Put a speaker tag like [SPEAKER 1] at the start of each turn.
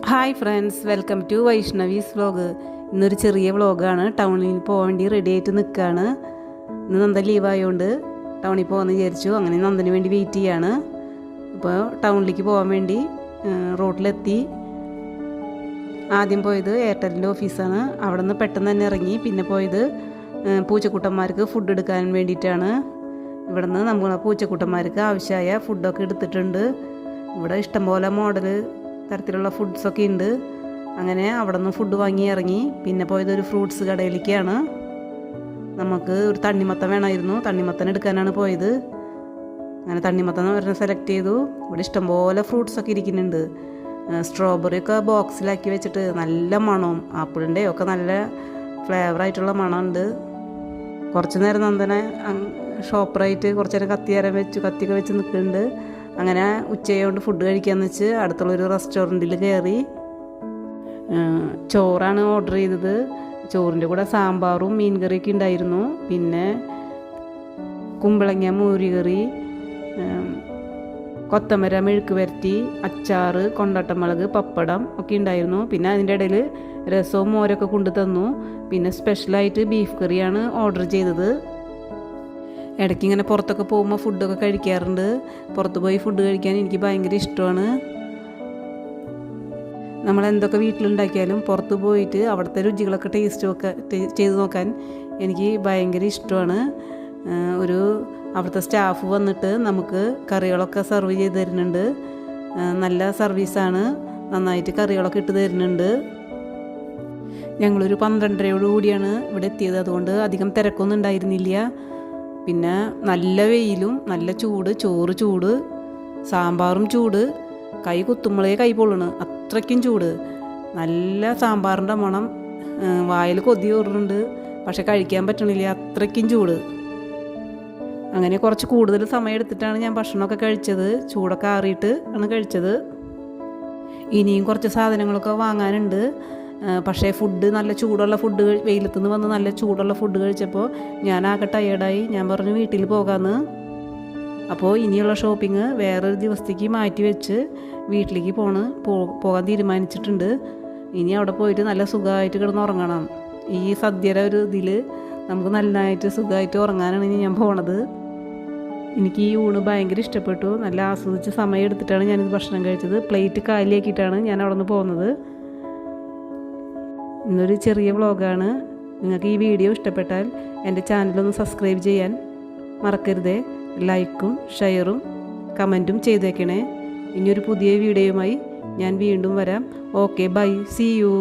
[SPEAKER 1] Hi friends, welcome to Vaishnavi's vlog. ഇന്നൊരു ചെറിയ വ്ലോഗാണ്. ടൗണിൽ പോകാൻ വേണ്ടി റെഡി ആയിട്ട് നിൽക്കുകയാണ്. ഇന്ന് നന്ദൻ ലീവായതുകൊണ്ട് ടൗണിൽ പോകാമെന്ന് വിചാരിച്ചു. അങ്ങനെ നന്ദന് വേണ്ടി വെയിറ്റ് ചെയ്യാണ്. ഇപ്പോൾ ടൗണിലേക്ക് പോകാൻ വേണ്ടി റോഡിലെത്തി. ആദ്യം പോയത് എയർടെല്ലിൻ്റെ ഓഫീസാണ്. അവിടെ നിന്ന് പെട്ടെന്ന് തന്നെ ഇറങ്ങി. പിന്നെ പോയത് പൂച്ചക്കുട്ടന്മാർക്ക് ഫുഡ് എടുക്കാൻ വേണ്ടിയിട്ടാണ്. ഇവിടെ നിന്ന് നമ്മൾ പൂച്ചക്കുട്ടന്മാർക്ക് ആവശ്യമായ ഫുഡൊക്കെ എടുത്തിട്ടുണ്ട്. ഇവിടെ ഇഷ്ടംപോലെ മോഡൽ തരത്തിലുള്ള ഫുഡ്സൊക്കെ ഉണ്ട്. അങ്ങനെ അവിടെ നിന്ന് ഫുഡ് വാങ്ങി ഇറങ്ങി. പിന്നെ പോയത് ഒരു ഫ്രൂട്ട്സ് കടയിലേക്കാണ്. നമുക്ക് ഒരു തണ്ണിമത്തൻ വേണമായിരുന്നു. തണ്ണിമത്തൻ എടുക്കാനാണ് പോയത്. അങ്ങനെ തണ്ണിമത്തൻ ഒരെണ്ണം സെലക്ട് ചെയ്തു. ഇവിടെ ഇഷ്ടംപോലെ ഫ്രൂട്ട്സൊക്കെ ഇരിക്കുന്നുണ്ട്. സ്ട്രോബെറിയൊക്കെ ബോക്സിലാക്കി വെച്ചിട്ട് നല്ല മണവും, ആപ്പിളിൻ്റെ ഒക്കെ നല്ല ഫ്ലേവറായിട്ടുള്ള മണമുണ്ട്. കുറച്ച് നേരം നന്ദനെ ഷോപ്പറായിട്ട് കുറച്ച് നേരം കത്തിയൊക്കെ വെച്ച് നിൽക്കുന്നുണ്ട്. അങ്ങനെ ഉച്ചയായതുകൊണ്ട് ഫുഡ് കഴിക്കാമെന്ന് വെച്ച് അടുത്തുള്ളൊരു റെസ്റ്റോറൻറ്റിൽ കയറി. ചോറാണ് ഓർഡർ ചെയ്തത്. ചോറിൻ്റെ കൂടെ സാമ്പാറും മീൻ കറിയൊക്കെ ഉണ്ടായിരുന്നു. പിന്നെ കുമ്പളങ്ങ മോരുകറി, കൊത്തമര മെഴുക്ക് വരട്ടി, അച്ചാറ്, കൊണ്ടാട്ടമുളക്, പപ്പടം ഒക്കെ ഉണ്ടായിരുന്നു. പിന്നെ അതിൻ്റെ ഇടയിൽ രസവും മോരൊക്കെ കൊണ്ടു തന്നു. പിന്നെ സ്പെഷ്യലായിട്ട് ബീഫ് കറിയാണ് ഓർഡർ ചെയ്തത്. ഇടയ്ക്ക് ഇങ്ങനെ പുറത്തൊക്കെ പോകുമ്പോൾ ഫുഡൊക്കെ കഴിക്കാറുണ്ട്. പുറത്ത് പോയി ഫുഡ് കഴിക്കാൻ എനിക്ക് ഭയങ്കര ഇഷ്ടമാണ്. നമ്മളെന്തൊക്കെ വീട്ടിലുണ്ടാക്കിയാലും പുറത്ത് പോയിട്ട് അവിടുത്തെ രുചികളൊക്കെ ടേസ്റ്റ് ചെയ്ത് നോക്കാൻ എനിക്ക് ഭയങ്കര ഇഷ്ടമാണ്. അവിടുത്തെ സ്റ്റാഫ് വന്നിട്ട് നമുക്ക് കറികളൊക്കെ സെർവ് ചെയ്ത് തരുന്നുണ്ട്. നല്ല സർവീസാണ്. നന്നായിട്ട് കറികളൊക്കെ ഇട്ട് തരുന്നുണ്ട്. ഞങ്ങളൊരു 12:30 ഇവിടെ എത്തിയത്. അതുകൊണ്ട് അധികം തിരക്കൊന്നും ഉണ്ടായിരുന്നില്ല. പിന്നെ നല്ല വെയിലും നല്ല ചൂട്, ചോറ് ചൂട്, സാമ്പാറും ചൂട്, കൈ കുത്തുമ്പോഴേ കൈ പൊള്ളണ്, അത്രയ്ക്കും ചൂട്. നല്ല സാമ്പാറിൻ്റെ മണം, വായിൽ കൊതി കയറുന്നുണ്ട്. പക്ഷെ കഴിക്കാൻ പറ്റണില്ല, അത്രയ്ക്കും ചൂട്. അങ്ങനെ കുറച്ച് കൂടുതൽ സമയം എടുത്തിട്ടാണ് ഞാൻ ഭക്ഷണമൊക്കെ കഴിച്ചത്. ചൂടൊക്കെ ആറിയിട്ട് ആണ് കഴിച്ചത്. ഇനിയും കുറച്ച് സാധനങ്ങളൊക്കെ വാങ്ങാനുണ്ട്. പക്ഷേ ഫുഡ് നല്ല ചൂടുള്ള ഫുഡ്, വെയിലത്തുനിന്ന് വന്ന് നല്ല ചൂടുള്ള ഫുഡ് കഴിച്ചപ്പോൾ ഞാനാകെ ടയേർഡായി. ഞാൻ പറഞ്ഞു വീട്ടിൽ പോകാമെന്ന്. അപ്പോൾ ഇനിയുള്ള ഷോപ്പിംഗ് വേറൊരു ദിവസത്തേക്ക് മാറ്റി വെച്ച് വീട്ടിലേക്ക് പോകാൻ തീരുമാനിച്ചിട്ടുണ്ട്. ഇനി അവിടെ പോയിട്ട് നല്ല സുഖമായിട്ട് കിടന്ന് ഉറങ്ങണം. ഈ സദ്യയുടെ ഒരു ഇതിൽ നമുക്ക് നല്ലതായിട്ട് സുഖമായിട്ട് ഉറങ്ങാനാണ് ഇനി ഞാൻ പോണത്. എനിക്ക് ഈ ഊണ് ഭയങ്കര ഇഷ്ടപ്പെട്ടു. നല്ല ആസ്വദിച്ച് സമയം എടുത്തിട്ടാണ് ഞാനിത് ഭക്ഷണം കഴിച്ചത്. പ്ലേറ്റ് കാലിയാക്കിയിട്ടാണ് ഞാൻ അവിടെ നിന്ന് പോകുന്നത്. ഇന്നൊരു ചെറിയ വ്ളോഗാണ്. നിങ്ങൾക്ക് ഈ വീഡിയോ ഇഷ്ടപ്പെട്ടാൽ എൻ്റെ ചാനലൊന്ന് സബ്സ്ക്രൈബ് ചെയ്യാൻ മറക്കരുതേ. ലൈക്കും ഷെയറും കമൻറ്റും ചെയ്തേക്കണേ. ഇനിയൊരു പുതിയ വീഡിയോയുമായി ഞാൻ വീണ്ടും വരാം. Okay, bye, see U.